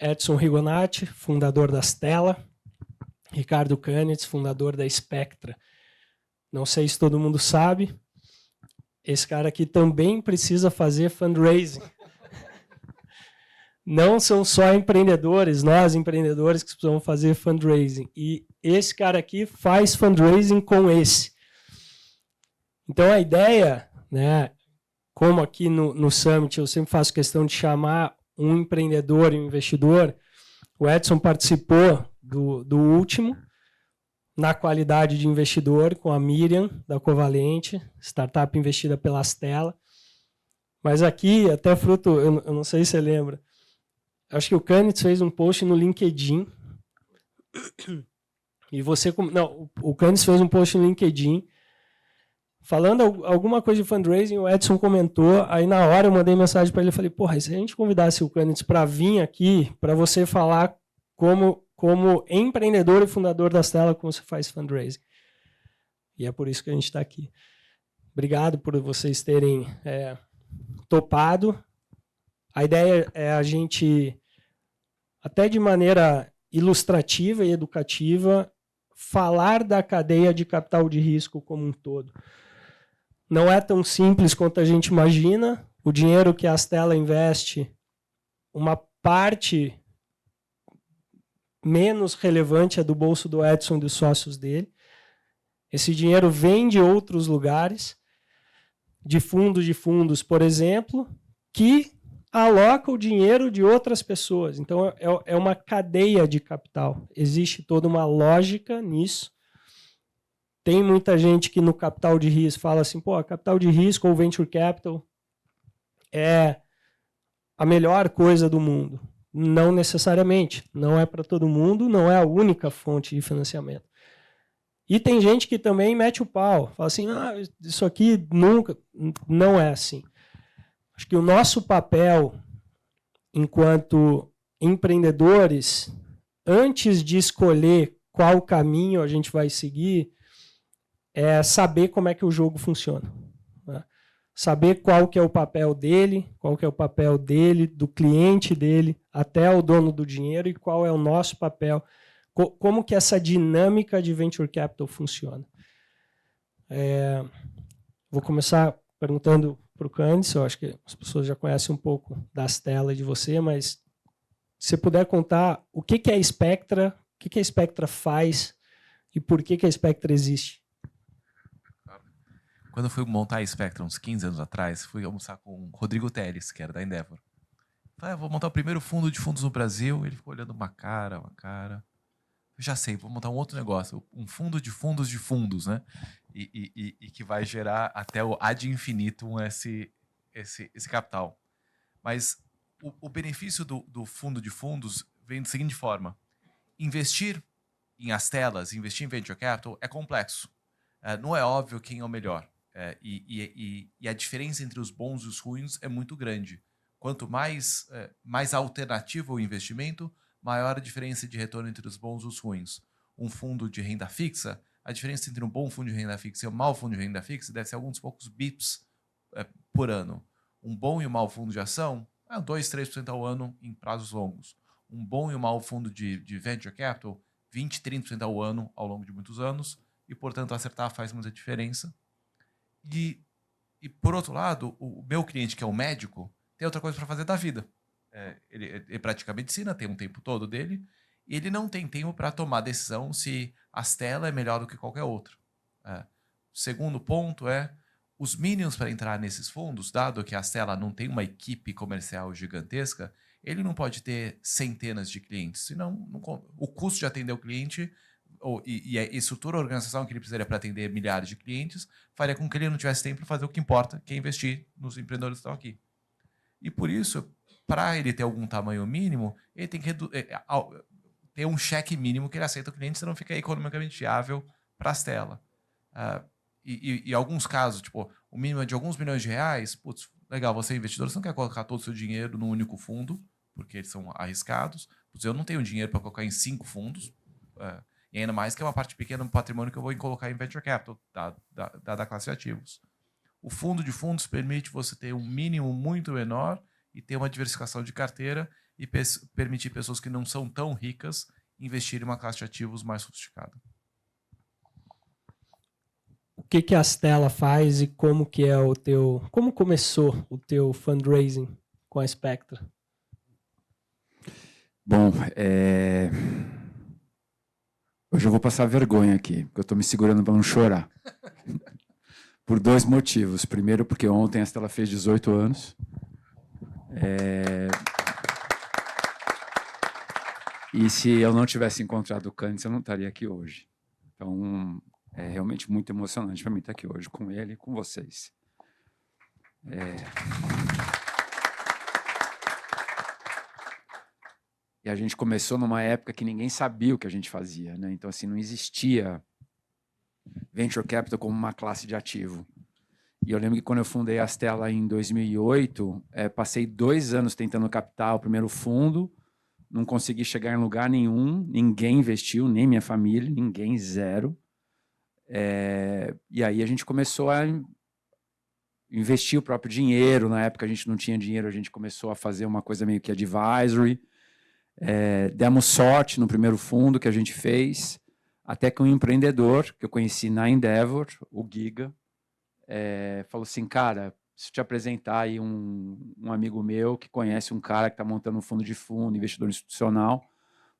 Edson Rigonati, fundador da Stella. Ricardo Canitz, fundador da Spectra. Não sei se todo mundo sabe, esse cara aqui também precisa fazer fundraising. Não são só empreendedores, nós empreendedores que precisamos fazer fundraising. E esse cara aqui faz fundraising com esse. Então a ideia, né, como aqui no Summit eu sempre faço questão de chamar um empreendedor e um investidor, o Edson participou do último, na qualidade de investidor, com a Miriam, da Covalente, startup investida pela Stella. Mas aqui, até fruto, eu não sei se você lembra, acho que o Canitz fez um post no LinkedIn. E você... Não, o Canitz fez um post no LinkedIn falando alguma coisa de fundraising, o Edson comentou, aí na hora eu mandei mensagem para ele e falei, porra, e se a gente convidasse o Canitz para vir aqui, para você falar como empreendedor e fundador da Stella, como você faz fundraising. E é por isso que a gente está aqui. Obrigado por vocês terem topado. A ideia é a gente, até de maneira ilustrativa e educativa, falar da cadeia de capital de risco como um todo. Não é tão simples quanto a gente imagina. O dinheiro que a Stella investe, uma parte menos relevante é do bolso do Edson e dos sócios dele. Esse dinheiro vem de outros lugares, de fundos, por exemplo, que aloca o dinheiro de outras pessoas. Então, é uma cadeia de capital. Existe toda uma lógica nisso. Tem muita gente que no capital de risco fala assim, pô, capital de risco ou venture capital é a melhor coisa do mundo. Não necessariamente. Não é para todo mundo, não é a única fonte de financiamento. E tem gente que também mete o pau. Fala assim, isso aqui nunca... Não é assim. Acho que o nosso papel enquanto empreendedores, antes de escolher qual caminho a gente vai seguir, é saber como é que o jogo funciona. Né? Saber qual que é o papel dele, qual que é o papel dele, do cliente dele, até o dono do dinheiro, e qual é o nosso papel, como que essa dinâmica de venture capital funciona. Vou começar perguntando para o Candice, eu acho que as pessoas já conhecem um pouco da Stella e de você, mas se você puder contar o que é a Spectra, o que a Spectra faz e por que a Spectra existe. Quando eu fui montar a Spectra, uns 15 anos atrás, fui almoçar com o Rodrigo Teles, que era da Endeavor. Falei, vou montar o primeiro fundo de fundos no Brasil. Ele ficou olhando uma cara. Eu já sei, vou montar um outro negócio, um fundo de fundos, né? E que vai gerar até o ad infinitum esse capital. Mas o benefício do fundo de fundos vem da seguinte forma. Investir em Astelas, investir em Venture Capital é complexo. Não é óbvio quem é o melhor. E a diferença entre os bons e os ruins é muito grande. Quanto mais alternativo o investimento, maior a diferença de retorno entre os bons e os ruins. Um fundo de renda fixa, a diferença entre um bom fundo de renda fixa e um mau fundo de renda fixa deve ser alguns poucos bips por ano. Um bom e um mau fundo de ação, 2, 3% ao ano em prazos longos. Um bom e um mau fundo de venture capital, 20, 30% ao ano ao longo de muitos anos. E, portanto, acertar faz muita diferença. E por outro lado, o meu cliente, que é o médico, tem outra coisa para fazer da vida. Ele pratica medicina, tem um tempo todo dele, e ele não tem tempo para tomar decisão se a Stella é melhor do que qualquer outra. O segundo ponto é os mínimos para entrar nesses fundos, dado que a Stella não tem uma equipe comercial gigantesca, ele não pode ter centenas de clientes, senão o custo de atender o cliente e a estrutura da organização que ele precisaria para atender milhares de clientes faria com que ele não tivesse tempo para fazer o que importa, que é investir nos empreendedores que estão aqui. E por isso, para ele ter algum tamanho mínimo, ele tem que ter um cheque mínimo que ele aceita o cliente, senão fica economicamente viável para a Stella. E alguns casos, tipo, o mínimo é de alguns milhões de reais, putz, legal, você é investidor, você não quer colocar todo o seu dinheiro num único fundo, porque eles são arriscados. Putz, eu não tenho dinheiro para colocar em 5 fundos, e ainda mais que é uma parte pequena do patrimônio que eu vou colocar em venture capital, da classe de ativos. O fundo de fundos permite você ter um mínimo muito menor e ter uma diversificação de carteira e permitir pessoas que não são tão ricas investirem em uma classe de ativos mais sofisticada. O que a Stella faz e como que é o teu, como começou o teu fundraising com a Spectra? Bom, hoje eu vou passar vergonha aqui, porque eu estou me segurando para não chorar. Por 2 motivos. Primeiro, porque ontem a Stella fez 18 anos. E se eu não tivesse encontrado o Candice, eu não estaria aqui hoje. Então, é realmente muito emocionante para mim estar aqui hoje com ele e com vocês. E a gente começou numa época que ninguém sabia o que a gente fazia, né? Então, assim, não existia Venture Capital como uma classe de ativo. E eu lembro que quando eu fundei a Stella em 2008, passei 2 anos tentando captar o primeiro fundo, não consegui chegar em lugar nenhum, ninguém investiu, nem minha família, ninguém, zero. E aí a gente começou a investir o próprio dinheiro. Na época a gente não tinha dinheiro, a gente começou a fazer uma coisa meio que advisory. Demos sorte no primeiro fundo que a gente fez, até que um empreendedor que eu conheci na Endeavor, o Giga, falou assim, cara, preciso te apresentar aí um amigo meu que conhece um cara que está montando um fundo de fundo, investidor institucional.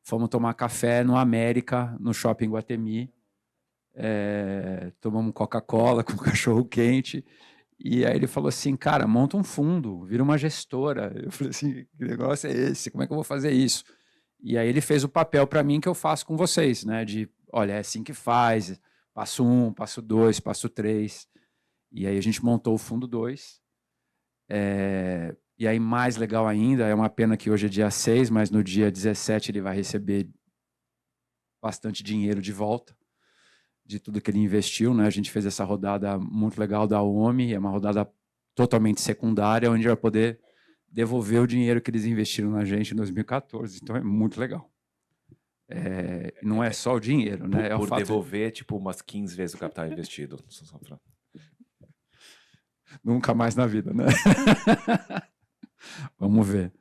Fomos tomar café no América, no Shopping Guatemi. Tomamos Coca-Cola com cachorro quente. E aí ele falou assim, cara, monta um fundo, vira uma gestora. Eu falei assim, que negócio é esse? Como é que eu vou fazer isso? E aí ele fez o papel para mim que eu faço com vocês, né? De, olha, é assim que faz, passo 1, passo 2, passo 3. E aí a gente montou o fundo 2. E aí, mais legal ainda, é uma pena que hoje é dia 6, mas no dia 17 ele vai receber bastante dinheiro de volta de tudo que ele investiu, né? A gente fez essa rodada muito legal da OMI, é uma rodada totalmente secundária, onde vai poder devolver o dinheiro que eles investiram na gente em 2014. Então é muito legal. Não é só o dinheiro, né? Por devolver, tipo, umas 15 vezes o capital investido. Nunca mais na vida, né? Vamos ver.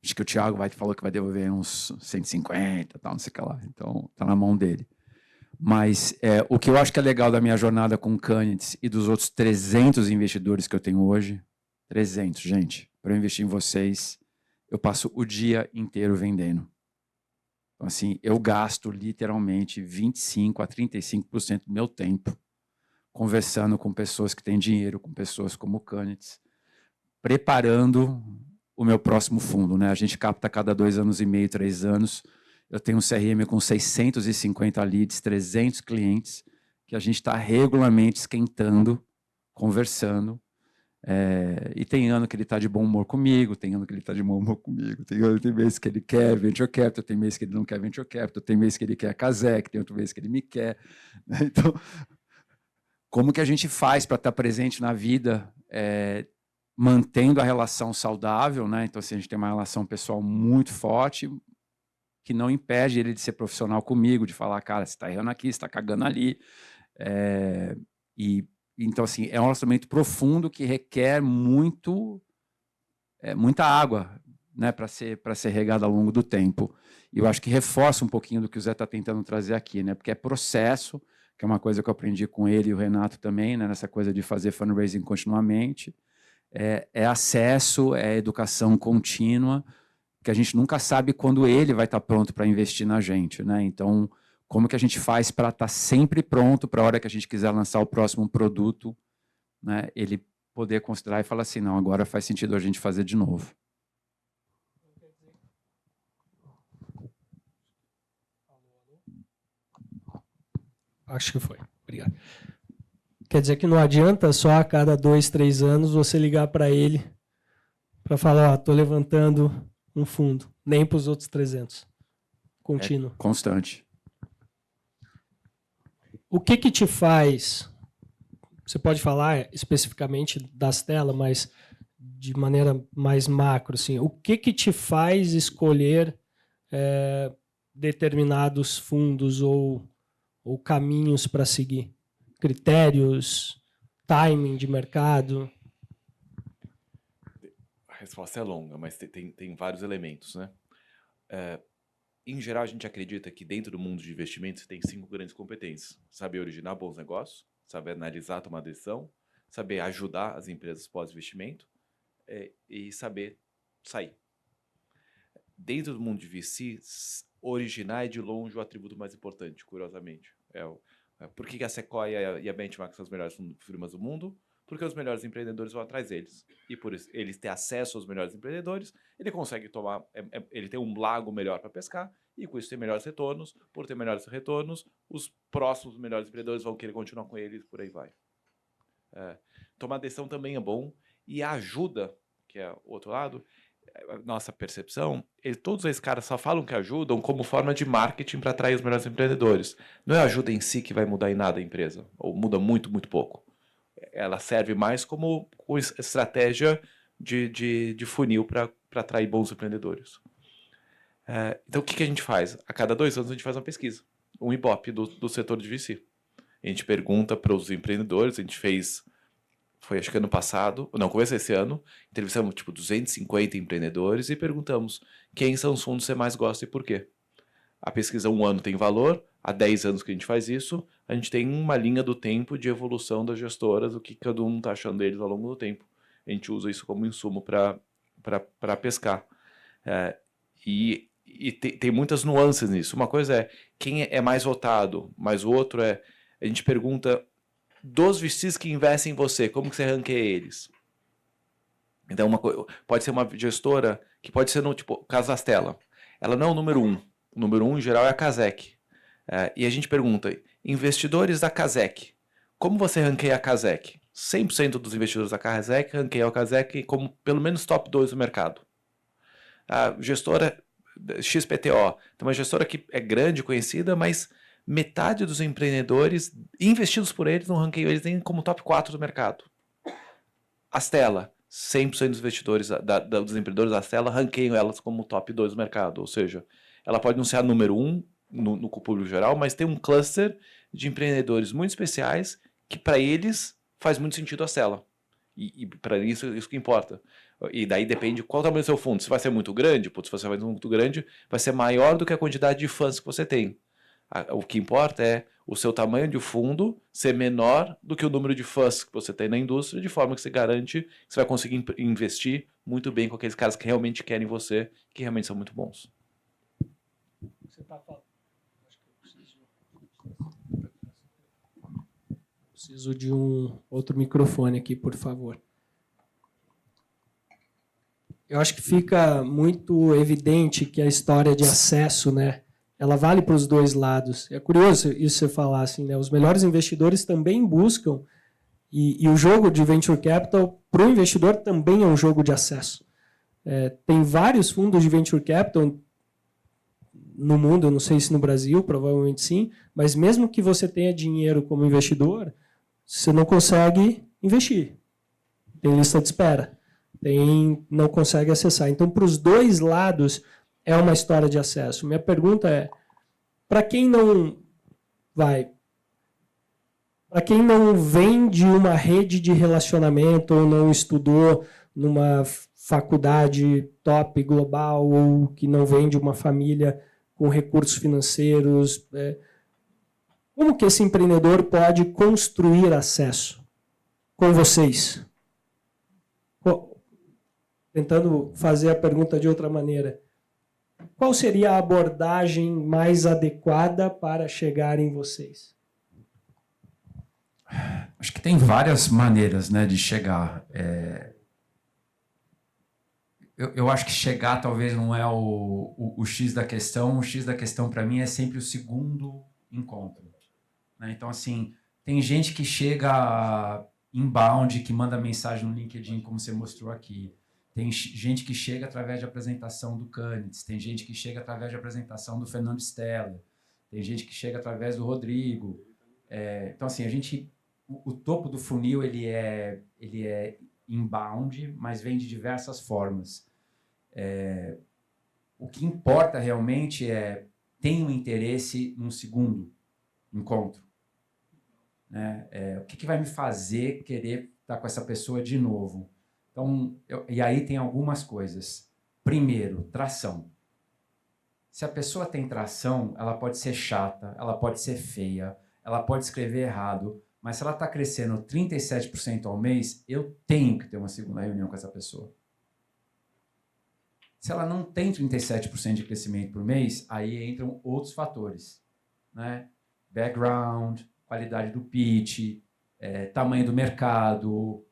Acho que o Thiago falou que vai devolver uns 150, tal, não sei o que lá. Então, está na mão dele. Mas o que eu acho que é legal da minha jornada com o Candice e dos outros 300 investidores que eu tenho hoje, 300, gente, para eu investir em vocês, eu passo o dia inteiro vendendo. Então, assim, eu gasto literalmente 25% a 35% do meu tempo conversando com pessoas que têm dinheiro, com pessoas como o Candice, preparando o meu próximo fundo, né? A gente capta a cada 2 anos e meio, 3 anos. Eu tenho um CRM com 650 leads, 300 clientes, que a gente está regularmente esquentando, conversando. E tem ano que ele está de bom humor comigo, tem ano que ele está de bom humor comigo, tem mês que ele quer Venture Capital, tem mês que ele não quer Venture Capital, tem mês que ele quer Casec, tem outro mês que ele me quer. Então, como que a gente faz para estar presente na vida, mantendo a relação saudável, né? Então, assim, a gente tem uma relação pessoal muito forte, que não impede ele de ser profissional comigo, de falar, cara, você está errando aqui, você está cagando ali. Então, assim, é um relacionamento profundo que requer muita água, né, para ser regada ao longo do tempo. E eu acho que reforça um pouquinho do que o Zé está tentando trazer aqui, né? Porque é processo, que é uma coisa que eu aprendi com ele e o Renato também, né? Nessa coisa de fazer fundraising continuamente. É acesso, é educação contínua, que a gente nunca sabe quando ele vai estar pronto para investir na gente, né? Então, como que a gente faz para estar sempre pronto para a hora que a gente quiser lançar o próximo produto, né? Ele poder considerar e falar assim, não, agora faz sentido a gente fazer de novo. Acho que foi. Obrigado. Quer dizer que não adianta só a cada 2, 3 anos você ligar para ele para falar, estou levantando um fundo, nem para os outros 300. Contínuo. Constante. O que te faz, você pode falar especificamente da Stella, mas de maneira mais macro, assim, o que te faz escolher determinados fundos ou caminhos para seguir? Critérios, timing de mercado? resposta é longa, mas tem vários elementos, né? Em geral, a gente acredita que dentro do mundo de investimentos tem 5 grandes competências. Saber originar bons negócios, saber analisar, tomar decisão, saber ajudar as empresas pós-investimento e saber sair. Dentro do mundo de VC, originar é de longe o atributo mais importante, curiosamente. Por que a Sequoia e a Benchmark são as melhores firmas do mundo? Porque os melhores empreendedores vão atrás deles. E por isso, eles têm acesso aos melhores empreendedores, ele consegue tomar, ele tem um lago melhor para pescar, e com isso tem melhores retornos. Por ter melhores retornos, os próximos melhores empreendedores vão querer continuar com eles, por aí vai. Tomar decisão também é bom, e a ajuda, que é o outro lado, nossa percepção, todos esses caras só falam que ajudam como forma de marketing para atrair os melhores empreendedores. Não é a ajuda em si que vai mudar em nada a empresa, ou muda muito, muito pouco. Ela serve mais como estratégia de funil para atrair bons empreendedores. Então, o que a gente faz? A cada 2 anos a gente faz uma pesquisa, um Ibope do setor de VC. A gente pergunta para os empreendedores, a gente fez, foi acho que ano passado, não, começo desse ano, entrevistamos tipo 250 empreendedores e perguntamos quem são os fundos que você mais gosta e por quê. A pesquisa 1 ano tem valor, há 10 anos que a gente faz isso, a gente tem uma linha do tempo de evolução das gestoras, o que cada um está achando deles ao longo do tempo. A gente usa isso como insumo para pescar. E tem muitas nuances nisso. Uma coisa é quem é mais votado, mas o outro é, a gente pergunta dos VCs que investem em você, como que você ranqueia eles? Então, pode ser uma gestora que pode ser no tipo Casastella. Ela não é o número 1. O número 1, em geral, é a Casec. E a gente pergunta, investidores da Casec, como você ranqueia a Casec? 100% dos investidores da Casec ranqueiam a Casec como pelo menos top 2 do mercado. A gestora XPTO, tem uma gestora que é grande, conhecida, mas metade dos empreendedores investidos por eles não ranqueiam eles nem como top 4 do mercado. Astela, 100% dos investidores, dos empreendedores da Astela ranqueiam elas como top 2 do mercado, ou seja, ela pode não ser a número 1 no público geral, mas tem um cluster de empreendedores muito especiais que para eles faz muito sentido a Astela. E para isso que importa. E daí depende qual o tamanho do seu fundo. Se vai ser muito grande, se você vai ser muito grande, vai ser maior do que a quantidade de fãs que você tem. O que importa é o seu tamanho de fundo ser menor do que o número de fãs que você tem na indústria, de forma que você garante que você vai conseguir investir muito bem com aqueles caras que realmente querem você, que realmente são muito bons. Você está falando. Preciso de um outro microfone aqui, por favor. Eu acho que fica muito evidente que a história de acesso, né, ela vale para os dois lados. É curioso isso você falar assim, né? Os melhores investidores também buscam, e o jogo de venture capital para o investidor também é um jogo de acesso. Tem vários fundos de venture capital no mundo, eu não sei se no Brasil, provavelmente sim, mas mesmo que você tenha dinheiro como investidor, você não consegue investir. Tem lista de espera. Não consegue acessar. Então, para os dois lados, é uma história de acesso. Minha pergunta é, para quem não vem de uma rede de relacionamento ou não estudou numa faculdade top global ou que não vem de uma família com recursos financeiros, como que esse empreendedor pode construir acesso com vocês? Tentando fazer a pergunta de outra maneira. Qual seria a abordagem mais adequada para chegar em vocês? Acho que tem várias maneiras, né, de chegar. Eu acho que chegar talvez não é o X da questão. O X da questão, para mim, é sempre o segundo encontro. Né? Então, assim, tem gente que chega inbound, que manda mensagem no LinkedIn, como você mostrou aqui. Tem gente que chega através de apresentação do Canitz, tem gente que chega através de apresentação do Fernando Stella, tem gente que chega através do Rodrigo. Então, assim, o topo do funil ele é inbound, mas vem de diversas formas. O que importa realmente é ter um interesse num segundo encontro. Né? O que vai me fazer querer estar com essa pessoa de novo? Então, e aí tem algumas coisas. Primeiro, tração. Se a pessoa tem tração, ela pode ser chata, ela pode ser feia, ela pode escrever errado, mas se ela está crescendo 37% ao mês, eu tenho que ter uma segunda reunião com essa pessoa. Se ela não tem 37% de crescimento por mês, aí entram outros fatores, né? Background, qualidade do pitch, tamanho do mercado,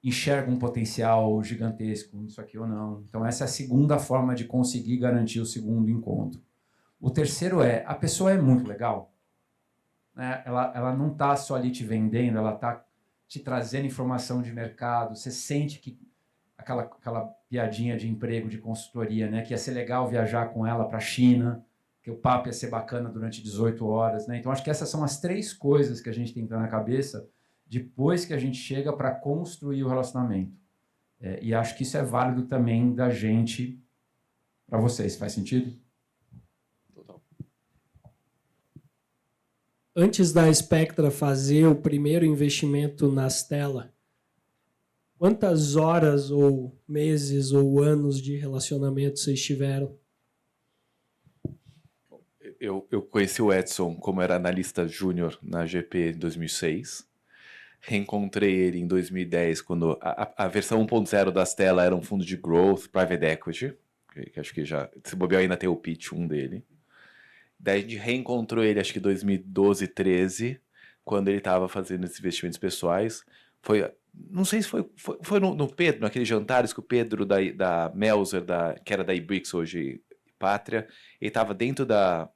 enxerga um potencial gigantesco nisso aqui ou não. Então, essa é a segunda forma de conseguir garantir o segundo encontro. O terceiro a pessoa é muito legal, né? Ela não está só ali te vendendo, ela está te trazendo informação de mercado, você sente que aquela piadinha de emprego, de consultoria, né? Que ia ser legal viajar com ela para a China, que o papo ia ser bacana durante 18 horas, né? Então, acho que essas são as 3 coisas que a gente tem que ter na cabeça depois que a gente chega para construir o relacionamento. E acho que isso é válido também da gente para vocês. Faz sentido? Total. Antes da Spectra fazer o primeiro investimento na Stella, quantas horas ou meses ou anos de relacionamento vocês tiveram? Eu conheci o Edson como era analista júnior na GP em 2006. Reencontrei ele em 2010, quando a versão 1.0 da Stella era um fundo de growth, private equity, que acho que já, se bobear ainda tem o pitch 1 dele. Daí a gente reencontrou ele, acho que em 2012, 13, quando ele estava fazendo esses investimentos pessoais. Não sei se foi no Pedro, naqueles jantares que o Pedro da Melzer, que era da Ibrix, hoje Pátria, ele estava dentro da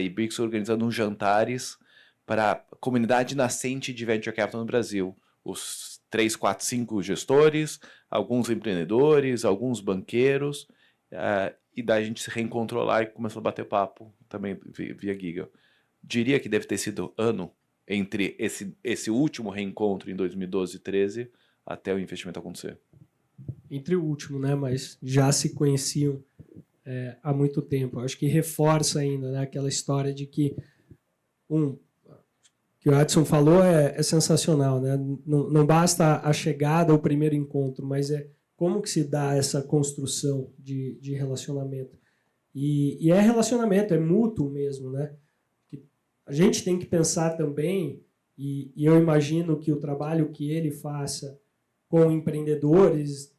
Ibrix organizando uns jantares para a comunidade nascente de Venture Capital no Brasil. Os 3, 4, 5 gestores, alguns empreendedores, alguns banqueiros, e daí a gente se reencontrou lá e começou a bater papo, também via Giga. Diria que deve ter sido ano entre esse último reencontro em 2012 e 2013 até o investimento acontecer. Entre o último, né? Mas já se conheciam há muito tempo. Acho que reforça ainda, né, aquela história de que que o Edson falou é sensacional, né? Não basta a chegada, o primeiro encontro, mas como que se dá essa construção de relacionamento. E relacionamento, é mútuo mesmo, né? A gente tem que pensar também, e eu imagino que o trabalho que ele faça com empreendedores,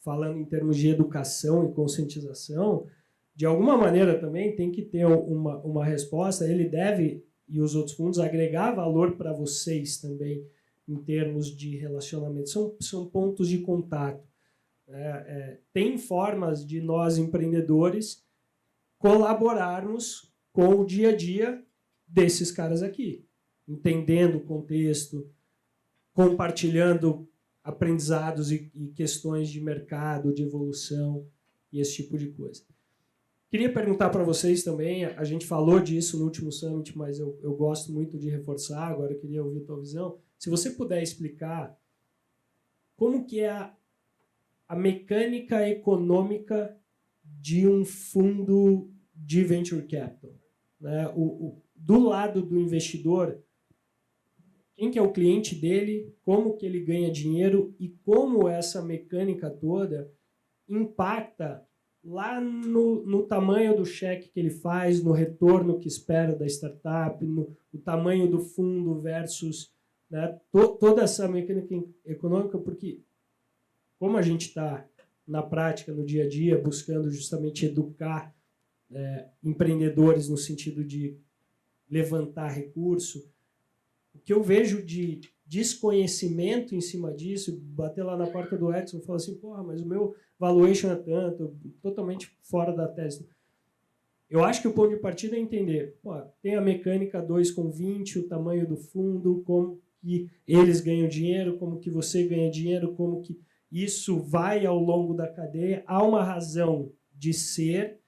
falando em termos de educação e conscientização, de alguma maneira também tem que ter uma resposta. Ele deve, e os outros fundos, agregar valor para vocês também em termos de relacionamento. São pontos de contato. Tem formas de nós, empreendedores, colaborarmos com o dia a dia desses caras aqui, entendendo o contexto, compartilhando aprendizados e questões de mercado, de evolução e esse tipo de coisa. Queria perguntar para vocês também, a gente falou disso no último Summit, mas eu gosto muito de reforçar, agora eu queria ouvir a tua visão. Se você puder explicar como que é a mecânica econômica de um fundo de Venture Capital, né? Do lado do investidor, quem que é o cliente dele, como que ele ganha dinheiro e como essa mecânica toda impacta lá no tamanho do cheque que ele faz, no retorno que espera da startup, no tamanho do fundo versus, né, toda essa mecânica econômica, porque como a gente está na prática, no dia a dia, buscando justamente educar empreendedores no sentido de levantar recurso, o que eu vejo de desconhecimento em cima disso, bater lá na porta do Edson e falar assim, porra, mas o meu valuation é tanto, totalmente fora da tese. Eu acho que o ponto de partida é entender, tem a mecânica 2/20, o tamanho do fundo, como que eles ganham dinheiro, como que você ganha dinheiro, como que isso vai ao longo da cadeia. Há uma razão de ser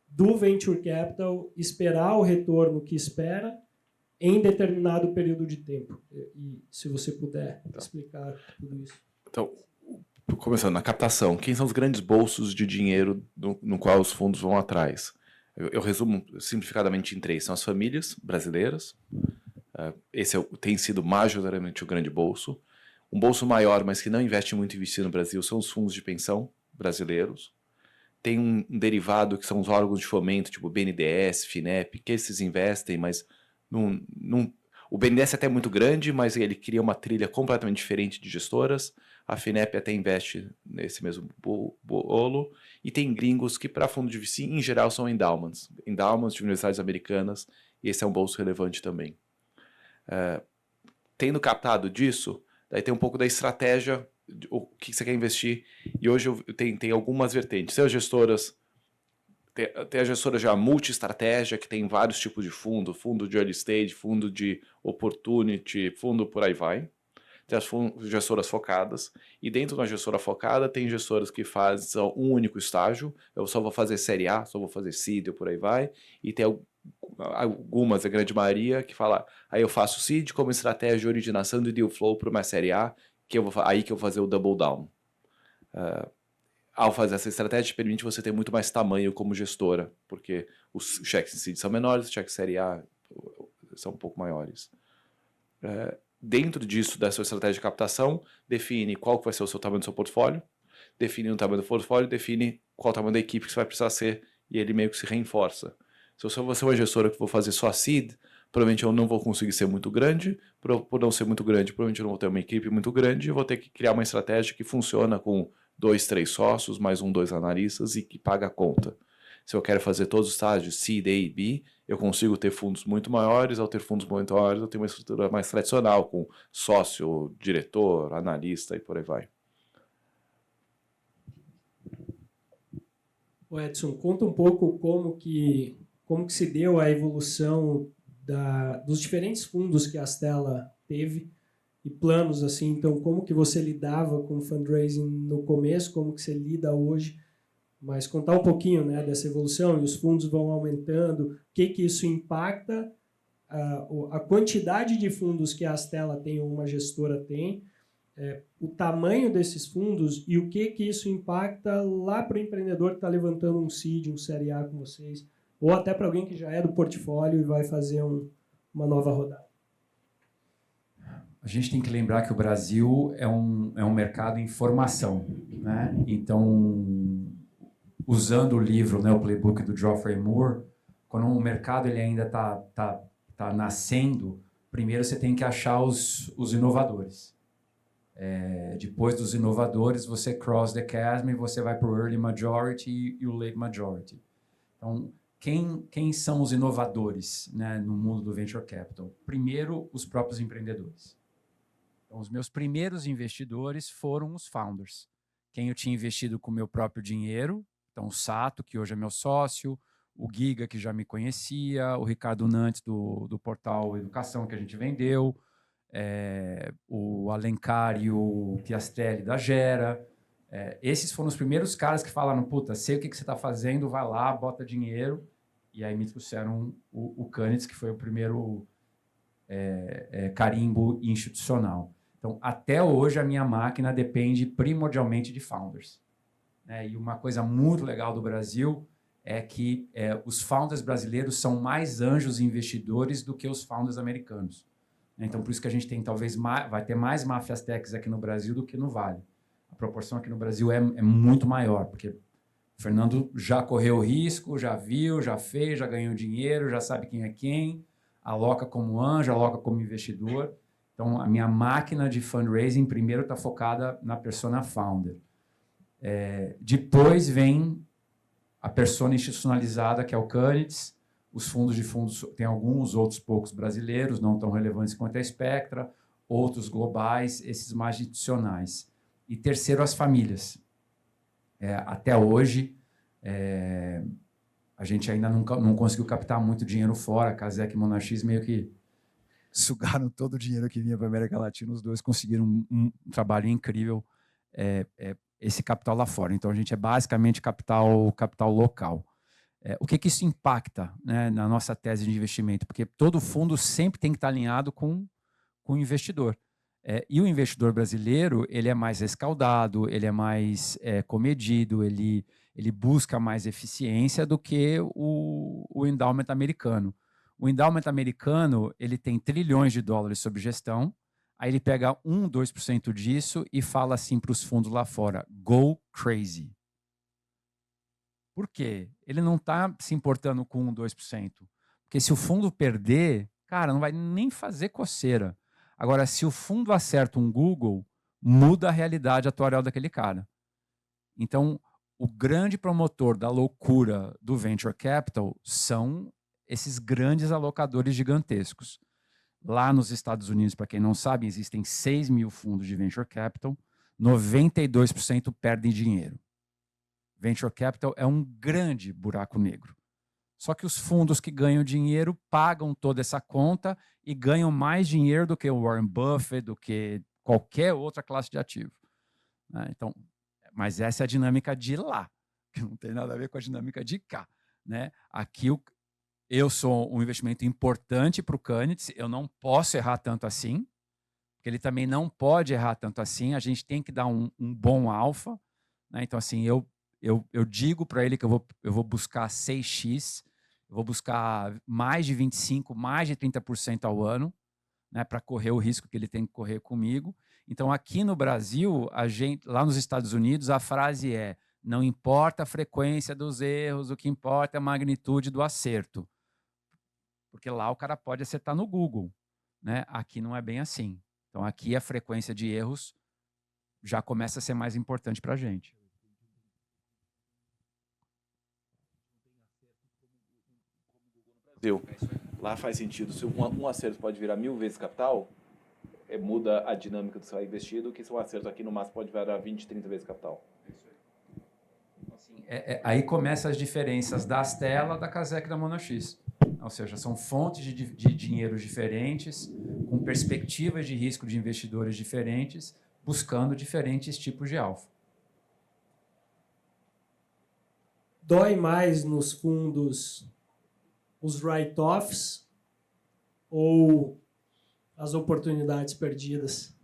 do Venture Capital esperar o retorno que espera em determinado período de tempo. E se você puder explicar tudo isso. Então, começando na captação, quem são os grandes bolsos de dinheiro no qual os fundos vão atrás? Eu resumo simplificadamente em 3. São as famílias brasileiras. Esse tem sido majoritariamente o grande bolso. Um bolso maior, mas que não investe muito em investir no Brasil, são os fundos de pensão brasileiros. Tem um derivado que são os órgãos de fomento, tipo BNDES, FINEP, que esses investem, mas o BNDES é até muito grande, mas ele cria uma trilha completamente diferente de gestoras. A FINEP até investe nesse mesmo bolo. E tem gringos que, para fundo de VC, em geral, são endowments. Endowments de universidades americanas, e esse é um bolso relevante também. Tendo captado disso, daí tem um pouco da estratégia, o que você quer investir. E hoje tem algumas vertentes. Tem as gestoras... Tem a gestora já multi-estratégia, que tem vários tipos de fundo de early stage, fundo de opportunity, fundo por aí vai. Tem as gestoras focadas, e dentro da gestora focada tem gestoras que fazem um único estágio, eu só vou fazer série A, só vou fazer seed, por aí vai, e tem algumas, a grande maioria, que fala, aí eu faço seed como estratégia de originação de deal flow para uma série A, aí que eu vou fazer o double down. Ao fazer essa estratégia, permite você ter muito mais tamanho como gestora, porque os cheques em seed são menores, os cheques série A são um pouco maiores. Dentro disso, dessa estratégia de captação, define qual vai ser o seu tamanho do seu portfólio, define o tamanho do portfólio, define qual o tamanho da equipe que você vai precisar ser, e ele meio que se reforça. Se eu sou uma gestora que vou fazer só seed, provavelmente eu não vou conseguir ser muito grande, por não ser muito grande, provavelmente eu não vou ter uma equipe muito grande, eu vou ter que criar uma estratégia que funciona com 2, 3 sócios, mais 1, 2 analistas e que paga a conta. Se eu quero fazer todos os estágios seed, A e B, eu consigo ter fundos muito maiores. Ao ter fundos muito maiores, eu tenho uma estrutura mais tradicional, com sócio, diretor, analista e por aí vai. O Edson, conta um pouco como que se deu a evolução dos diferentes fundos que a Stella teve e planos assim. Então, como que você lidava com o fundraising no começo, como que você lida hoje? Mas contar um pouquinho, né, dessa evolução, e os fundos vão aumentando, o que isso impacta, a quantidade de fundos que a Stella tem ou uma gestora tem, o tamanho desses fundos e o que isso impacta lá para o empreendedor que está levantando um seed, um série A com vocês, ou até para alguém que já é do portfólio e vai fazer uma nova rodada. A gente tem que lembrar que o Brasil é um mercado em formação, né? Então, usando o livro, né, o playbook do Geoffrey Moore, quando o mercado ele ainda tá nascendo, primeiro você tem que achar os inovadores. Depois dos inovadores, você cross the chasm e você vai para o early majority e o late majority. Então, quem são os inovadores, né, no mundo do venture capital? Primeiro, os próprios empreendedores. Então, os meus primeiros investidores foram os founders. Quem eu tinha investido com o meu próprio dinheiro. Então, o Sato, que hoje é meu sócio, o Giga, que já me conhecia, o Ricardo Nantes, do portal Educação, que a gente vendeu, o Alencar e o Piastrelli, da Gera. Esses foram os primeiros caras que falaram, puta, sei o que você está fazendo, vai lá, bota dinheiro. E aí me trouxeram o Canitz, que foi o primeiro carimbo institucional. Então, até hoje, a minha máquina depende primordialmente de founders. E uma coisa muito legal do Brasil é que os founders brasileiros são mais anjos investidores do que os founders americanos. Então, por isso que a gente tem talvez vai ter mais máfias techs aqui no Brasil do que no Vale. A proporção aqui no Brasil é muito maior, porque o Fernando já correu risco, já viu, já fez, já ganhou dinheiro, já sabe quem é quem, aloca como anjo, aloca como investidor. Então, a minha máquina de fundraising primeiro está focada na persona founder. Depois vem a persona institucionalizada, que é o Canitz. Os fundos, tem alguns outros poucos brasileiros, não tão relevantes quanto a Spectra, outros globais, esses mais institucionais. E terceiro, as famílias. Até hoje, a gente ainda não conseguiu captar muito dinheiro fora. A Casec e Monarchis meio que sugaram todo o dinheiro que vinha para a América Latina. Os dois conseguiram um trabalho incrível, esse capital lá fora. Então, a gente é basicamente capital local. O que isso impacta, né, na nossa tese de investimento? Porque todo fundo sempre tem que estar alinhado com o investidor. E o investidor brasileiro, ele é mais rescaldado, ele é mais comedido, ele busca mais eficiência do que o endowment americano. O endowment americano, ele tem trilhões de dólares sob gestão, Aí ele pega 1, 2% disso e fala assim para os fundos lá fora, go crazy. Por quê? Ele não está se importando com 1, 2%. Porque se o fundo perder, cara, não vai nem fazer coceira. Agora, se o fundo acerta um Google, muda a realidade atuarial daquele cara. Então, o grande promotor da loucura do venture capital são esses grandes alocadores gigantescos. Lá nos Estados Unidos, para quem não sabe, existem 6 mil fundos de venture capital, 92% perdem dinheiro. Venture capital é um grande buraco negro. Só que os fundos que ganham dinheiro pagam toda essa conta e ganham mais dinheiro do que o Warren Buffett, do que qualquer outra classe de ativo. Então, mas essa é a dinâmica de lá, que não tem nada a ver com a dinâmica de cá. Né? Aqui eu sou um investimento importante para o Canitz, eu não posso errar tanto assim, porque ele também não pode errar tanto assim, a gente tem que dar um bom alfa. Né? Então, assim, eu digo para ele que eu vou buscar 6x, eu vou buscar mais de 25%, mais de 30% ao ano, né, para correr o risco que ele tem que correr comigo. Então, aqui no Brasil, lá nos Estados Unidos, a frase é: não importa a frequência dos erros, o que importa é a magnitude do acerto. Porque lá o cara pode acertar no Google. Né? Aqui não é bem assim. Então, aqui a frequência de erros já começa a ser mais importante para a gente. Lá faz sentido. Se um acerto pode virar 1000 vezes capital, muda a dinâmica do seu investido, que se um acerto aqui no máximo pode virar 20, 30 vezes capital. Assim, aí começam as diferenças da Astela, da Casec e da Monax. Ou seja, são fontes de dinheiro diferentes, com perspectivas de risco de investidores diferentes, buscando diferentes tipos de alfa. Dói mais nos fundos os write-offs ou as oportunidades perdidas?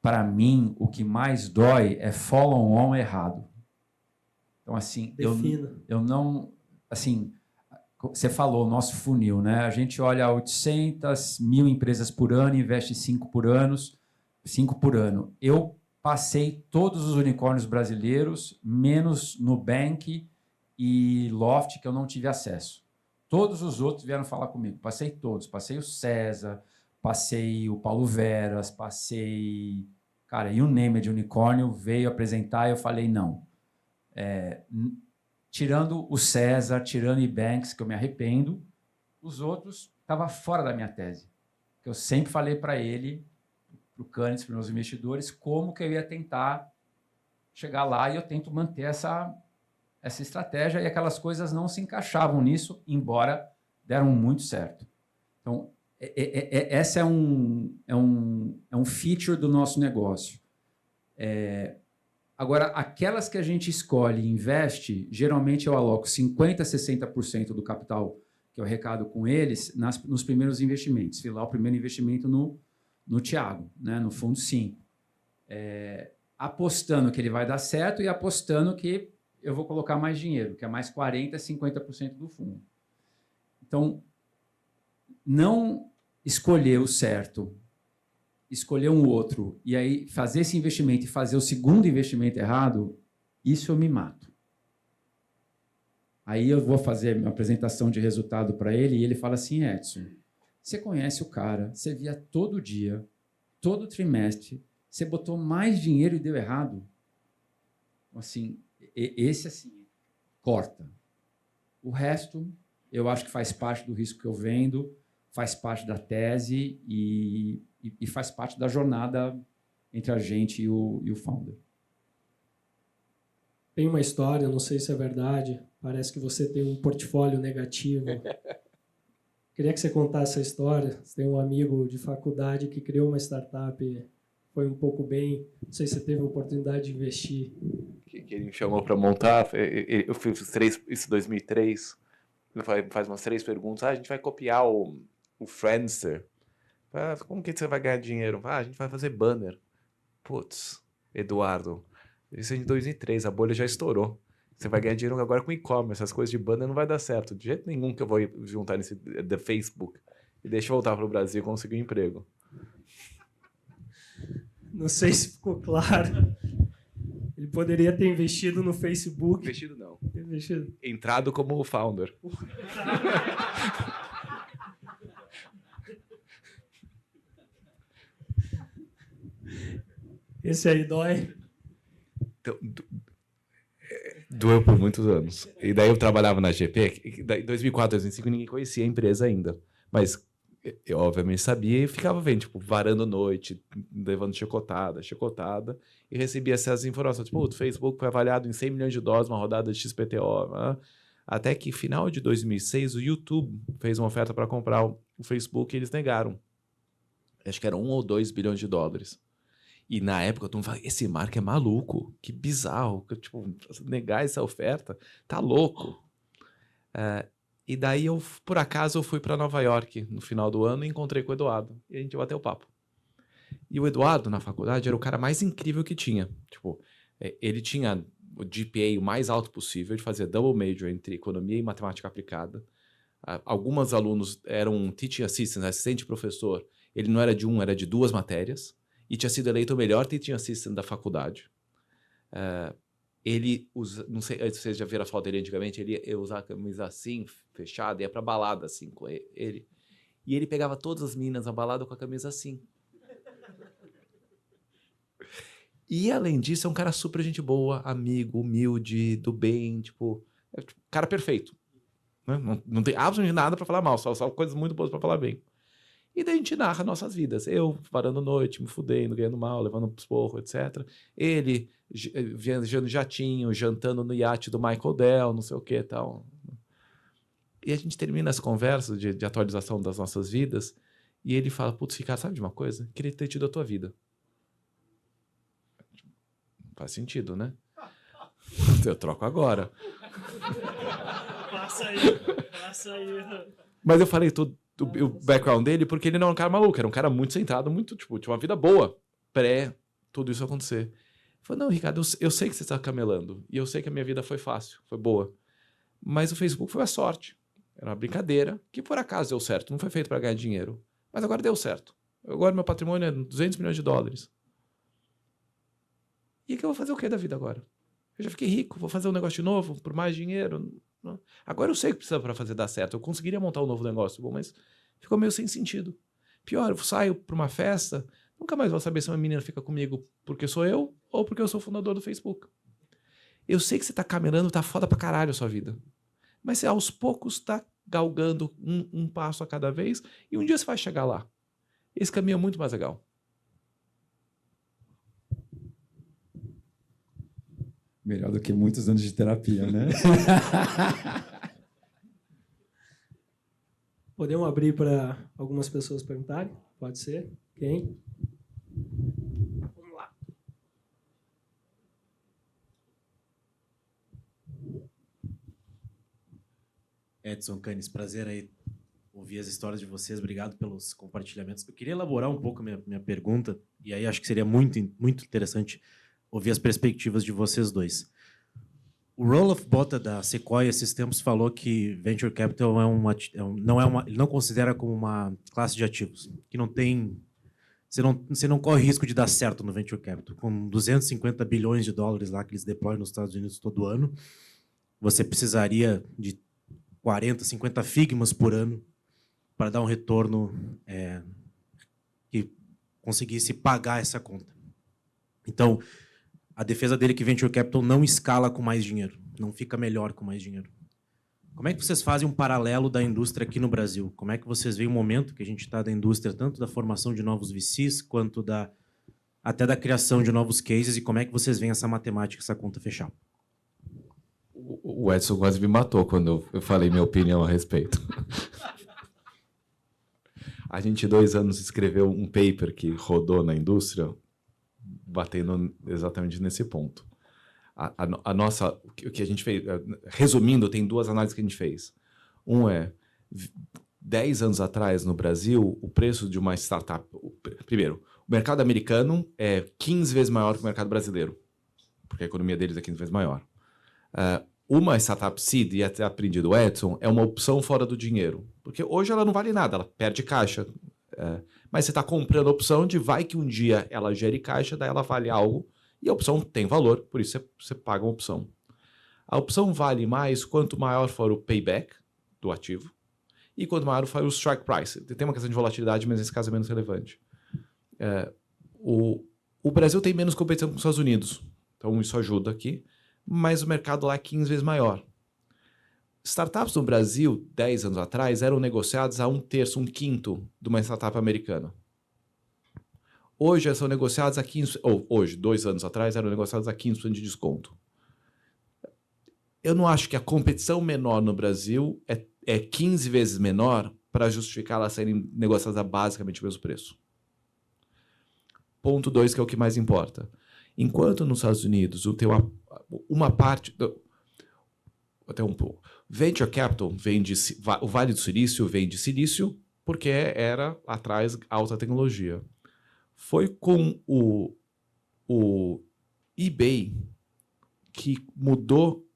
Para mim, o que mais dói é follow-on errado. Então, assim, eu não... Assim, você falou, nosso funil, né? A gente olha 800 mil empresas por ano, investe 5 por ano. Eu passei todos os unicórnios brasileiros, menos Nubank e Loft, que eu não tive acesso. Todos os outros vieram falar comigo. Passei todos. Passei o César, passei o Paulo Veras, passei... Cara, e o name de unicórnio veio apresentar e eu falei não. Tirando o César, tirando o Ebanks, que eu me arrependo, os outros estavam fora da minha tese. Eu sempre falei para ele, para o Canitz, para os meus investidores, como que eu ia tentar chegar lá, e eu tento manter essa estratégia, e aquelas coisas não se encaixavam nisso, embora deram muito certo. Então, essa é um feature do nosso negócio. Agora, aquelas que a gente escolhe e investe, geralmente eu aloco 50% a 60% do capital que eu arrecado com eles nos primeiros investimentos. Fiz lá o primeiro investimento no Thiago, né, no Fundo 5. Apostando que ele vai dar certo e apostando que eu vou colocar mais dinheiro, que é mais 40% a 50% do fundo. Então, não escolher o certo, escolher um outro, e aí fazer esse investimento e fazer o segundo investimento errado, isso eu me mato. Aí eu vou fazer uma apresentação de resultado para ele, e ele fala assim: Edson, você conhece o cara, você via todo dia, todo trimestre, você botou mais dinheiro e deu errado. Assim, esse assim, corta. O resto, eu acho que faz parte do risco que eu vendo, faz parte da tese e faz parte da jornada entre a gente e o founder. Tem uma história, não sei se é verdade, parece que você tem um portfólio negativo. Queria que você contasse essa história. Você tem um amigo de faculdade que criou uma startup, foi um pouco bem, não sei se você teve a oportunidade de investir. Que ele me chamou para montar, eu fiz isso em 2003, ele faz umas 3 perguntas. A gente vai copiar o Friendster. Como que você vai ganhar dinheiro? A gente vai fazer banner. Putz, Eduardo, isso é de 2003, a bolha já estourou. Você vai ganhar dinheiro agora com e-commerce, as coisas de banner não vai dar certo. De jeito nenhum que eu vou juntar nesse da Facebook. e deixa eu voltar para o Brasil e conseguir um emprego. Não sei se ficou claro. Ele poderia ter investido no Facebook. Investido não. Investido. Entrado como founder. Esse aí dói. Então, doeu por muitos anos. E daí eu trabalhava na GP, em 2004, 2005, ninguém conhecia a empresa ainda. Mas eu, obviamente, sabia e ficava vendo, tipo, varando noite, levando chicotada, e recebia essas informações. Tipo, o Facebook foi avaliado em $100 milhões, uma rodada de XPTO. Né? Até que, final de 2006, o YouTube fez uma oferta para comprar o Facebook e eles negaram. Acho que era 1 ou 2 bilhões de dólares. E na época, todo mundo falava, esse Mark é maluco, que bizarro, tipo, negar essa oferta, tá louco. E daí, por acaso, eu fui para Nova York no final do ano e encontrei com o Eduardo. E a gente bateu papo. E o Eduardo, na faculdade, era o cara mais incrível que tinha. Tipo, ele tinha o GPA o mais alto possível, ele fazia double major entre economia e matemática aplicada. Alguns alunos eram teaching assistants, assistente professor. Ele não era de era de 2 matérias. E tinha sido eleito o melhor teaching assistant da faculdade. Ele usa, não sei se vocês já viram a foto dele antigamente, ele usava a camisa assim, fechada, ia pra balada assim com ele. E ele pegava todas as meninas na balada com a camisa assim. E além disso, é um cara super gente boa, amigo, humilde, do bem, tipo, cara perfeito. Né? Não tem absolutamente nada pra falar mal, só coisas muito boas pra falar bem. E daí a gente narra nossas vidas. Eu varando noite, me fudendo, ganhando mal, levando esporro, etc. Ele viajando jatinho, jantando no iate do Michael Dell, não sei o que e tal. E a gente termina as conversas de atualização das nossas vidas e ele fala, putz, Ricardo, sabe de uma coisa? Queria ter tido a tua vida. Faz sentido, né? Eu troco agora. Passa aí. Mas eu falei tudo. O background dele, porque ele não era um cara maluco, era um cara muito centrado, muito, tipo, tinha uma vida boa tudo isso acontecer. Ele falou, não, Ricardo, eu sei que você está camelando, e eu sei que a minha vida foi fácil, foi boa, mas o Facebook foi a sorte, era uma brincadeira, que por acaso deu certo, não foi feito para ganhar dinheiro, mas agora deu certo. Agora meu patrimônio é $200 milhões. E que eu vou fazer o que da vida agora? Eu já fiquei rico, vou fazer um negócio de novo, por mais dinheiro... Agora eu sei o que precisa para fazer dar certo. Eu conseguiria montar um novo negócio, bom, mas ficou meio sem sentido. Pior, eu saio para uma festa, nunca mais vou saber se uma menina fica comigo porque sou eu ou porque eu sou fundador do Facebook. Eu sei que você tá caminhando, tá foda pra caralho a sua vida. Mas você aos poucos tá galgando um passo a cada vez e um dia você vai chegar lá. Esse caminho é muito mais legal. Melhor do que muitos anos de terapia, né? Podemos abrir para algumas pessoas perguntarem? Pode ser? Quem? Vamos lá. Edson Canes, prazer aí ouvir as histórias de vocês. Obrigado pelos compartilhamentos. Eu queria elaborar um pouco a minha pergunta, e aí acho que seria muito interessante ouvir as perspectivas de vocês dois. O Roelof Botha, da Sequoia, esses tempos falou que Venture Capital ele não considera como uma classe de ativos, que não tem... Você não corre risco de dar certo no Venture Capital. Com 250 bilhões de dólares lá que eles deployam nos Estados Unidos todo ano, você precisaria de 40, 50 figmas por ano para dar um retorno que conseguisse pagar essa conta. Então, a defesa dele é que Venture Capital não escala com mais dinheiro, não fica melhor com mais dinheiro. Como é que vocês fazem um paralelo da indústria aqui no Brasil? Como é que vocês veem o momento que a gente está da indústria, tanto da formação de novos VCs, quanto até da criação de novos cases, e como é que vocês veem essa matemática, essa conta fechar? O Edson quase me matou quando eu falei minha opinião a respeito. A gente, 2 anos, escreveu um paper que rodou na indústria, batendo exatamente nesse ponto. A nossa, o que a gente fez, resumindo, tem 2 análises que a gente fez. Um é, 10 anos atrás, no Brasil, o preço de uma startup... Primeiro, o mercado americano é 15 vezes maior que o mercado brasileiro, porque a economia deles é 15 vezes maior. uma startup seed, e até aprendido o Edson, é uma opção fora do dinheiro. Porque hoje ela não vale nada, ela perde caixa. Mas você está comprando a opção de vai que um dia ela gere caixa, daí ela vale algo, e a opção tem valor, por isso você paga uma opção. A opção vale mais quanto maior for o payback do ativo e quanto maior for o strike price. Tem uma questão de volatilidade, mas nesse caso é menos relevante. O Brasil tem menos competição com os Estados Unidos, então isso ajuda aqui, mas o mercado lá é 15 vezes maior. Startups no Brasil, 10 anos atrás, eram negociadas a 1/3, 1/5 de uma startup americana. Hoje elas são negociadas a 15%, ou hoje, 2 anos atrás, eram negociadas a 15% de desconto. Eu não acho que a competição menor no Brasil é 15 vezes menor para justificar elas serem negociadas a basicamente o mesmo preço. Ponto 2, que é o que mais importa. Enquanto nos Estados Unidos uma parte... Até um pouco. Venture Capital o Vale do Silício vem de silício porque era atrás alta tecnologia. Foi com o eBay que mudou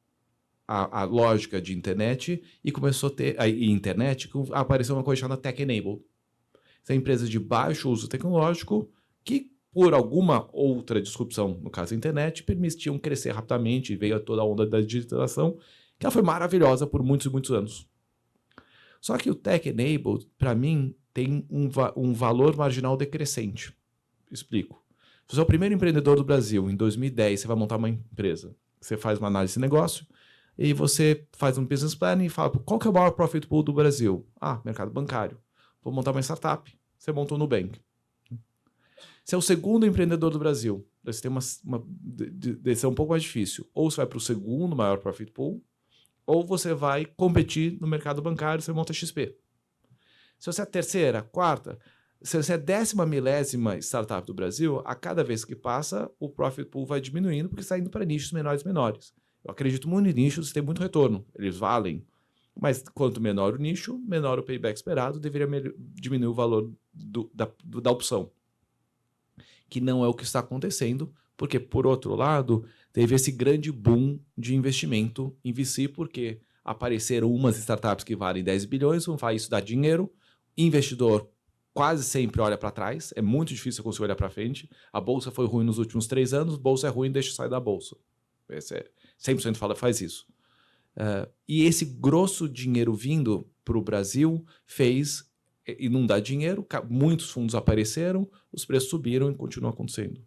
a lógica de internet e começou a ter internet, apareceu uma coisa chamada Tech-Enabled. São empresas de baixo uso tecnológico que, por alguma outra disrupção, no caso da internet, permitiam crescer rapidamente, e veio toda a onda da digitalização, que ela foi maravilhosa por muitos e muitos anos. Só que o Tech-Enabled, para mim, tem um valor marginal decrescente. Explico. Se você é o primeiro empreendedor do Brasil, em 2010, você vai montar uma empresa. Você faz uma análise de negócio e você faz um business plan e fala, qual que é o maior profit pool do Brasil? Mercado bancário. Vou montar uma startup. Você monta o Nubank. Você é o segundo empreendedor do Brasil. Você tem uma decisão um pouco mais difícil. Ou você vai para o segundo maior profit pool, ou você vai competir no mercado bancário e você monta XP. Se você é a terceira, quarta, se você é a 10ª startup do Brasil, a cada vez que passa, o profit pool vai diminuindo porque está indo para nichos menores e menores. Eu acredito muito em nichos, tem muito retorno, eles valem. Mas quanto menor o nicho, menor o payback esperado, deveria diminuir o valor da opção. Que não é o que está acontecendo, porque, por outro lado, teve esse grande boom de investimento em VC, porque apareceram umas startups que valem 10 bilhões, isso dá dinheiro, investidor quase sempre olha para trás, é muito difícil conseguir olhar para frente, a bolsa foi ruim nos últimos 3 anos, bolsa é ruim, deixa sair da bolsa. 100% faz isso. E esse grosso dinheiro vindo para o Brasil fez inundar dinheiro, muitos fundos apareceram, os preços subiram e continuam acontecendo.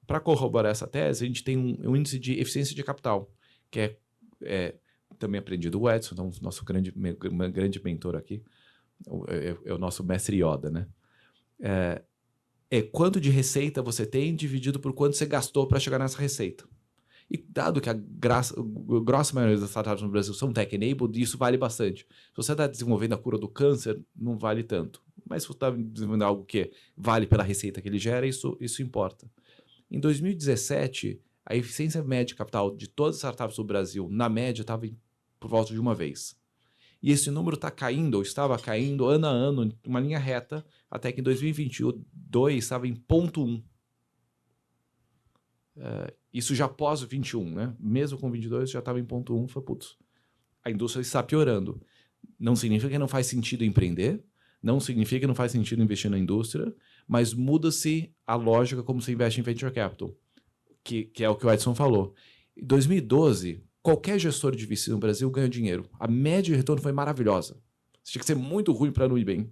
Para corroborar essa tese, a gente tem um índice de eficiência de capital, que é também aprendido o Edson, então, nosso grande mentor aqui, é o nosso mestre Yoda, né? Quanto de receita você tem dividido por quanto você gastou para chegar nessa receita. E dado que a grossa maioria das startups no Brasil são tech-enabled, isso vale bastante. Se você está desenvolvendo a cura do câncer, não vale tanto. Mas se você está desenvolvendo algo que vale pela receita que ele gera, isso importa. Em 2017, a eficiência média de capital de todas as startups do Brasil, na média, estava por volta de uma vez. E esse número está caindo, ou estava caindo ano a ano, uma linha reta, até que em 2022 estava em 0,1. Isso já pós o 21, né? Mesmo com 22 já estava em 0,1, foi putz. A indústria está piorando. Não significa que não faz sentido empreender, não significa que não faz sentido investir na indústria, mas muda-se a lógica como se investe em venture capital, que é o que o Edson falou. Em 2012, qualquer gestor de VC no Brasil ganha dinheiro. A média de retorno foi maravilhosa. Você tinha que ser muito ruim para não ir bem.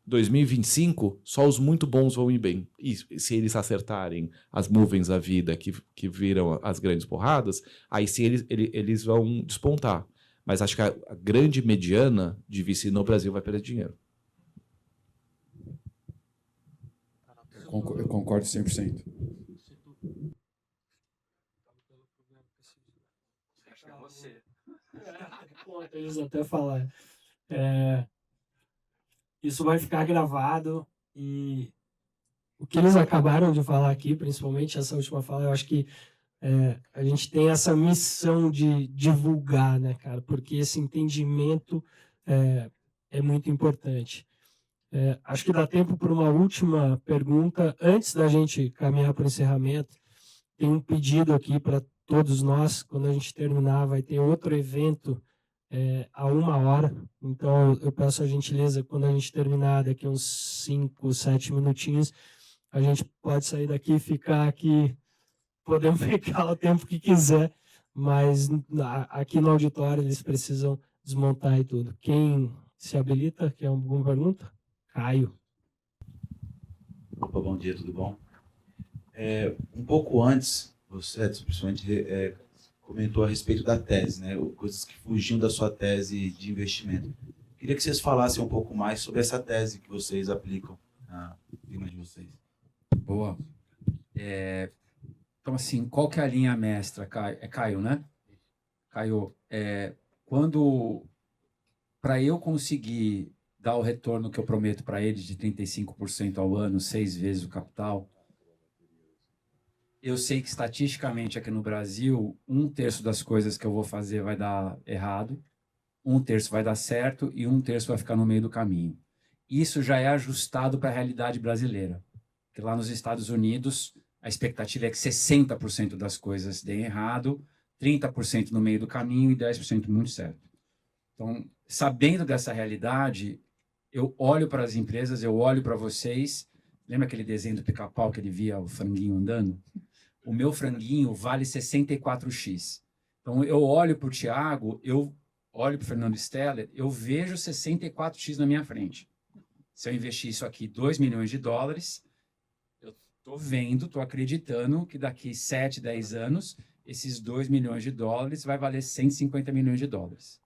2025, só os muito bons vão ir bem. E se eles acertarem as movens da vida que viram as grandes porradas, aí sim eles vão despontar. Mas acho que a grande mediana de VC no Brasil vai perder dinheiro. Eu concordo 100%. Eles até falaram. Isso vai ficar gravado e o que eles acabaram de falar aqui, principalmente essa última fala, eu acho que a gente tem essa missão de divulgar, né, cara? Porque esse entendimento é muito importante. Acho que dá tempo para uma última pergunta. Antes da gente caminhar para o encerramento, tem um pedido aqui para todos nós, quando a gente terminar, vai ter outro evento a 1 hora. Então, eu peço a gentileza, quando a gente terminar, daqui uns 5, 7 minutinhos, a gente pode sair daqui e ficar aqui, podemos ficar o tempo que quiser, mas aqui no auditório eles precisam desmontar e tudo. Quem se habilita? Quer alguma pergunta? Caio. Opa, bom dia, tudo bom? Um pouco antes, você, principalmente, comentou a respeito da tese, né? Coisas que fugiam da sua tese de investimento. Queria que vocês falassem um pouco mais sobre essa tese que vocês aplicam na firma de vocês. Boa. Então, assim, qual que é a linha mestra, Caio? É Caio, né? Caio, para eu conseguir dar o retorno que eu prometo para eles de 35% ao ano, 6 vezes o capital, eu sei que estatisticamente aqui no Brasil, 1/3 das coisas que eu vou fazer vai dar errado, 1/3 vai dar certo e 1/3 vai ficar no meio do caminho. Isso já é ajustado para a realidade brasileira. Porque lá nos Estados Unidos, a expectativa é que 60% das coisas deem errado, 30% no meio do caminho e 10% muito certo. Então, sabendo dessa realidade, eu olho para as empresas, eu olho para vocês. Lembra aquele desenho do Pica-Pau que ele via o franguinho andando? O meu franguinho vale 64x. Então, eu olho para o Thiago, eu olho para o Fernando Steller, eu vejo 64x na minha frente. Se eu investir isso aqui, 2 milhões de dólares, eu estou vendo, estou acreditando que daqui 7, 10 anos, esses 2 milhões de dólares vai valer 150 milhões de dólares.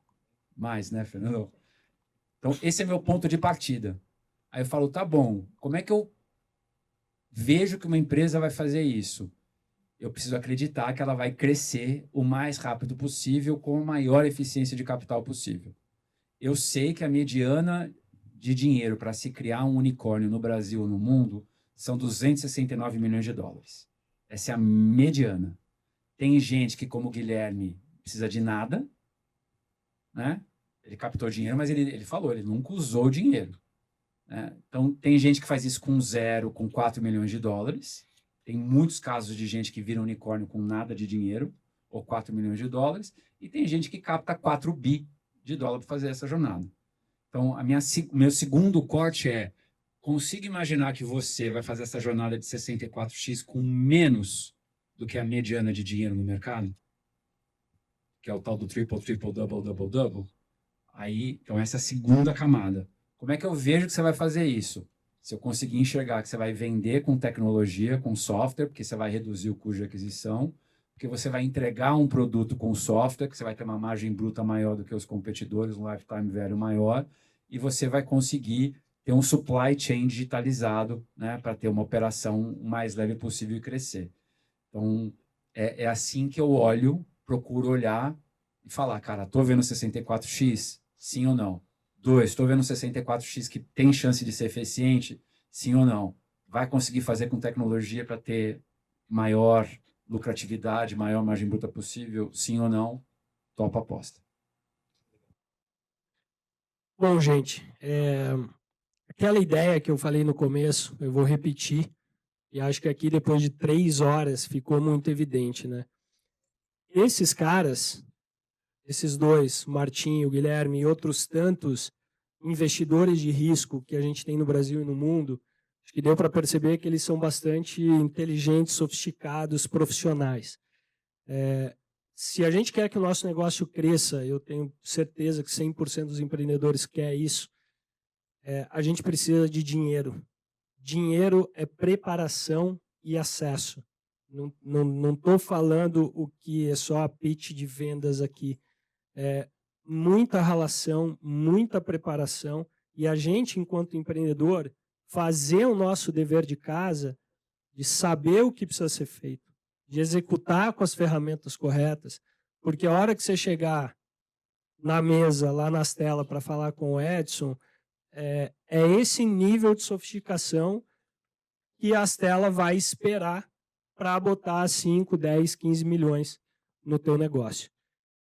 Mais, né, Fernando? Então, esse é meu ponto de partida. Aí eu falo, tá bom, como é que eu vejo que uma empresa vai fazer isso? Eu preciso acreditar que ela vai crescer o mais rápido possível com a maior eficiência de capital possível. Eu sei que a mediana de dinheiro para se criar um unicórnio no Brasil ou no mundo são 269 milhões de dólares. Essa é a mediana. Tem gente que, como o Guilherme, precisa de nada, né? Ele captou dinheiro, mas ele falou, ele nunca usou o dinheiro. Né? Então, tem gente que faz isso com 0, com 4 milhões de dólares. Tem muitos casos de gente que vira unicórnio com nada de dinheiro, ou 4 milhões de dólares, e tem gente que capta 4 bi de dólar para fazer essa jornada. Então, meu segundo corte é, consiga imaginar que você vai fazer essa jornada de 64x com menos do que a mediana de dinheiro no mercado? Que é o tal do triple, double, double, double. Aí, então, essa é a segunda camada. Como é que eu vejo que você vai fazer isso? Se eu conseguir enxergar que você vai vender com tecnologia, com software, porque você vai reduzir o custo de aquisição, porque você vai entregar um produto com software, que você vai ter uma margem bruta maior do que os competidores, um lifetime value maior, e você vai conseguir ter um supply chain digitalizado, né, para ter uma operação o mais leve possível e crescer. Então, é assim que eu olho, procuro olhar e falar, cara, estou vendo 64x? Sim ou não? 2, estou vendo 64x que tem chance de ser eficiente? Sim ou não? Vai conseguir fazer com tecnologia para ter maior lucratividade, maior margem bruta possível? Sim ou não? Topa aposta. Bom, gente, aquela ideia que eu falei no começo, eu vou repetir, e acho que aqui depois de 3 horas ficou muito evidente, né? Esses caras, esses dois, Martinho, Guilherme e outros tantos investidores de risco que a gente tem no Brasil e no mundo, acho que deu para perceber que eles são bastante inteligentes, sofisticados, profissionais. Se a gente quer que o nosso negócio cresça, eu tenho certeza que 100% dos empreendedores quer isso, a gente precisa de dinheiro. Dinheiro é preparação e acesso. Não estou falando o que é só a pitch de vendas aqui. Muita relação, muita preparação, e a gente, enquanto empreendedor, fazer o nosso dever de casa, de saber o que precisa ser feito, de executar com as ferramentas corretas, porque a hora que você chegar na mesa, lá nas telas, para falar com o Edson, é esse nível de sofisticação que a Astela vai esperar para botar 5, 10, 15 milhões no teu negócio.